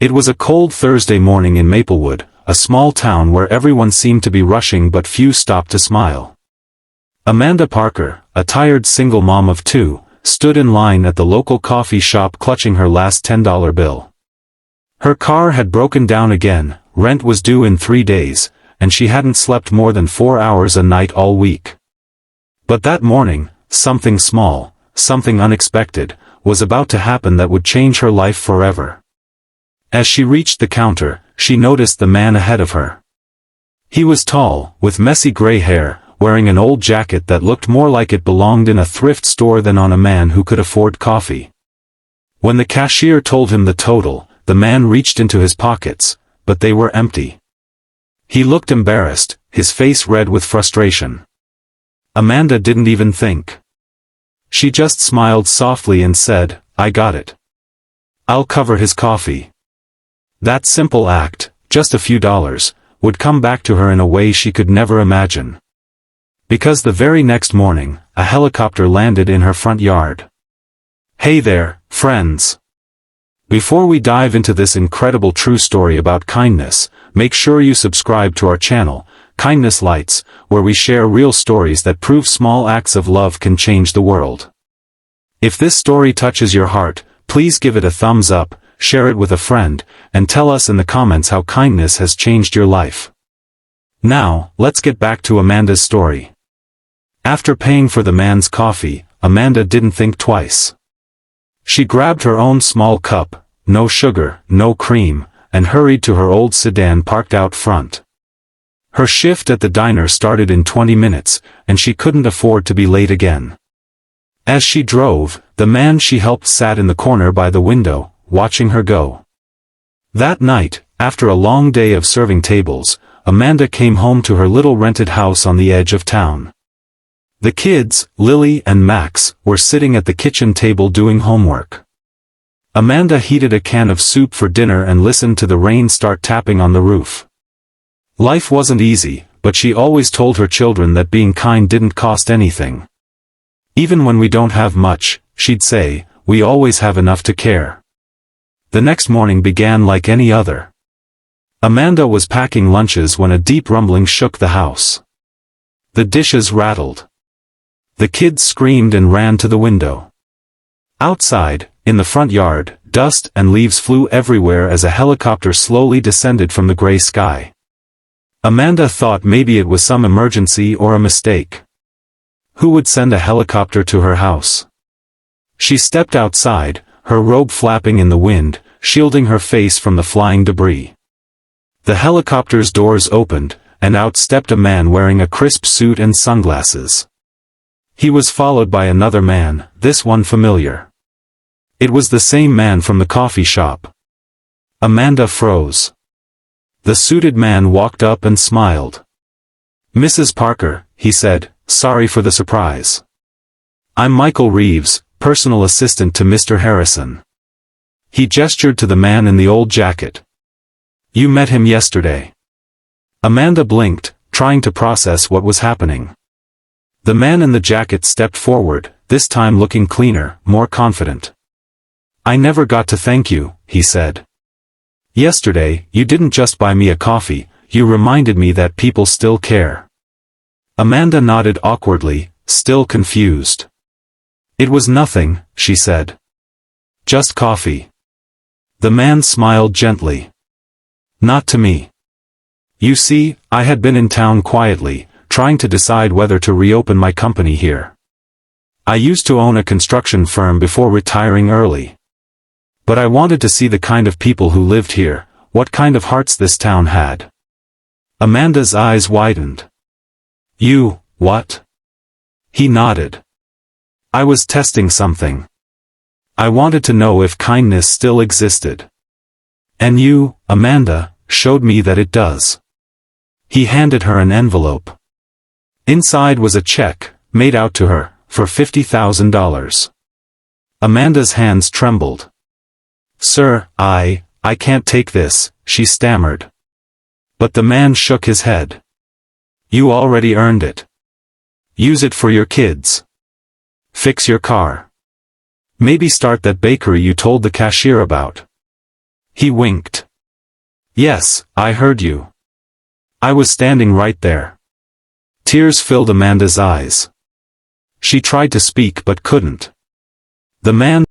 It was a cold Thursday morning in Maplewood, a small town where everyone seemed to be rushing but few stopped to smile. Amanda Parker, a tired single mom of two, stood in line at the local coffee shop clutching her last $10 bill. Her car had broken down again, rent was due in 3 days, and she hadn't slept more than 4 hours a night all week. But that morning, something small, something unexpected, was about to happen that would change her life forever. As she reached the counter, she noticed the man ahead of her. He was tall, with messy gray hair, wearing an old jacket that looked more like it belonged in a thrift store than on a man who could afford coffee. When the cashier told him the total, the man reached into his pockets, but they were empty. He looked embarrassed, his face red with frustration. Amanda didn't even think. She just smiled softly and said, "I got it. I'll cover his coffee." That simple act, just a few dollars, would come back to her in a way she could never imagine. Because the very next morning, a helicopter landed in her front yard. Hey there, friends. Before we dive into this incredible true story about kindness, make sure you subscribe to our channel, Kindness Lights, where we share real stories that prove small acts of love can change the world. If this story touches your heart, please give it a thumbs up, share it with a friend, and tell us in the comments how kindness has changed your life. Now, let's get back to Amanda's story. After paying for the man's coffee, Amanda didn't think twice. She grabbed her own small cup, no sugar, no cream, and hurried to her old sedan parked out front. Her shift at the diner started in 20 minutes, and she couldn't afford to be late again. As she drove, the man she helped sat in the corner by the window, watching her go. That night, after a long day of serving tables, Amanda came home to her little rented house on the edge of town. The kids, Lily and Max, were sitting at the kitchen table doing homework. Amanda heated a can of soup for dinner and listened to the rain start tapping on the roof. Life wasn't easy, but she always told her children that being kind didn't cost anything. Even when we don't have much, she'd say, we always have enough to care. The next morning began like any other. Amanda was packing lunches when a deep rumbling shook the house. The dishes rattled. The kids screamed and ran to the window. Outside, in the front yard, dust and leaves flew everywhere as a helicopter slowly descended from the gray sky. Amanda thought maybe it was some emergency or a mistake. Who would send a helicopter to her house? She stepped outside, her robe flapping in the wind, shielding her face from the flying debris. The helicopter's doors opened, and out stepped a man wearing a crisp suit and sunglasses. He was followed by another man, this one familiar. It was the same man from the coffee shop. Amanda froze. The suited man walked up and smiled. "Mrs. Parker," he said, "sorry for the surprise. I'm Michael Reeves, personal assistant to Mr. Harrison." He gestured to the man in the old jacket. "You met him yesterday." Amanda blinked, trying to process what was happening. The man in the jacket stepped forward, this time looking cleaner, more confident. "I never got to thank you," he said. "Yesterday, you didn't just buy me a coffee, you reminded me that people still care." Amanda nodded awkwardly, still confused. "It was nothing," she said. "Just coffee." The man smiled gently. "Not to me. You see, I had been in town quietly, trying to decide whether to reopen my company here. I used to own a construction firm before retiring early. But I wanted to see the kind of people who lived here, what kind of hearts this town had." Amanda's eyes widened. "You, what?" He nodded. "I was testing something. I wanted to know if kindness still existed. And you, Amanda, showed me that it does." He handed her an envelope. Inside was a check, made out to her, for $50,000. Amanda's hands trembled. "Sir, I can't take this," she stammered. But the man shook his head. "You already earned it. Use it for your kids. Fix your car. Maybe start that bakery you told the cashier about." He winked. Yes, I heard you. I was standing right there. Tears filled Amanda's eyes. She tried to speak but couldn't. The man